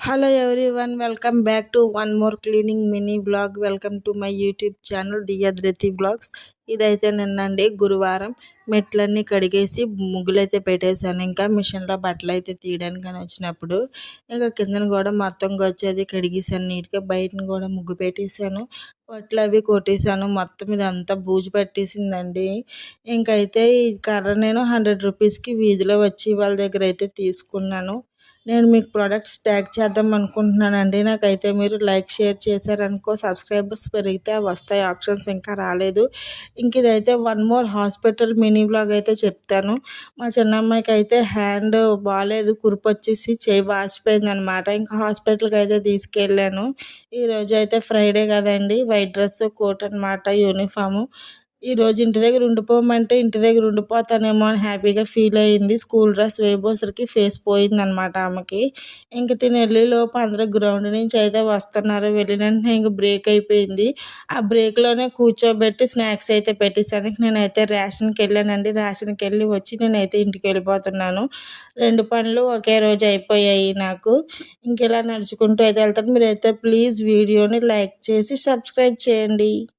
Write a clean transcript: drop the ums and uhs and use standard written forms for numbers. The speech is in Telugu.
Hello everyone, welcome back to one more cleaning mini vlog. Welcome to my YouTube channel Diya Dhriti Vlogs. ఇదైతే నిన్నండి గురువారం మెట్లన్నీ కడిగేసి ముగ్గులైతే పెట్టేశాను. ఇంకా మిషన్లో బట్టలు అయితే తీయడానికి అని వచ్చినప్పుడు ఇంకా కిందన కూడా మొత్తం వచ్చేది కడిగేసాను నీట్గా. బయటను కూడా ముగ్గు పెట్టేశాను, బట్టలు అవి కొట్టేశాను. మొత్తం ఇదంతా బూజు పట్టేసిందండి. ఇంకైతే ఈ కర్ర నేను 100 రూపీస్కి వీధిలో వచ్చి వాళ్ళ దగ్గర అయితే తీసుకున్నాను. నేను మీకు ప్రోడక్ట్స్ ట్యాగ్ చేద్దాం అనుకుంటున్నానండి. నాకైతే మీరు లైక్ షేర్ చేశారనుకో సబ్స్క్రైబర్స్ పెరిగితే వస్తాయి ఆప్షన్స్, ఇంకా రాలేదు. ఇంక ఇదైతే one more hospital mini blog అయితే చెప్తాను. మా చిన్నమ్మాయికి అయితే హ్యాండ్ బాగాలేదు, కురుపు వచ్చేసి చేయి వాచిపోయింది అనమాట. ఇంకా హాస్పిటల్కి అయితే తీసుకెళ్ళాను. ఈరోజు అయితే ఫ్రైడే కదండి, వైట్ డ్రెస్ కోట్ అనమాట, యూనిఫాము. ఈరోజు ఇంటి దగ్గర ఉండిపోమంటే ఇంటి దగ్గర ఉండిపోతానేమో అని హ్యాపీగా ఫీల్ అయ్యింది. స్కూల్ డ్రెస్ వేయబోసరికి ఫేస్ పోయిందనమాట ఆమెకి. ఇంక తిని వెళ్ళేలోపు అందరూ గ్రౌండ్ నుంచి అయితే వస్తున్నారు. వెళ్ళిన వెంటనే ఇంక బ్రేక్ అయిపోయింది. ఆ బ్రేక్లోనే కూర్చోబెట్టి స్నాక్స్ అయితే పెట్టేశాను. నేనైతే రేషన్కి వెళ్ళానండి. రేషన్కి వెళ్ళి వచ్చి నేనైతే ఇంటికి వెళ్ళిపోతున్నాను. 2 పనులు ఒకే రోజు అయిపోయాయి నాకు. ఇంక ఇలా నడుచుకుంటూ అయితే వెళ్తాను. మీరైతే ప్లీజ్ వీడియోని లైక్ చేసి సబ్స్క్రైబ్ చేయండి.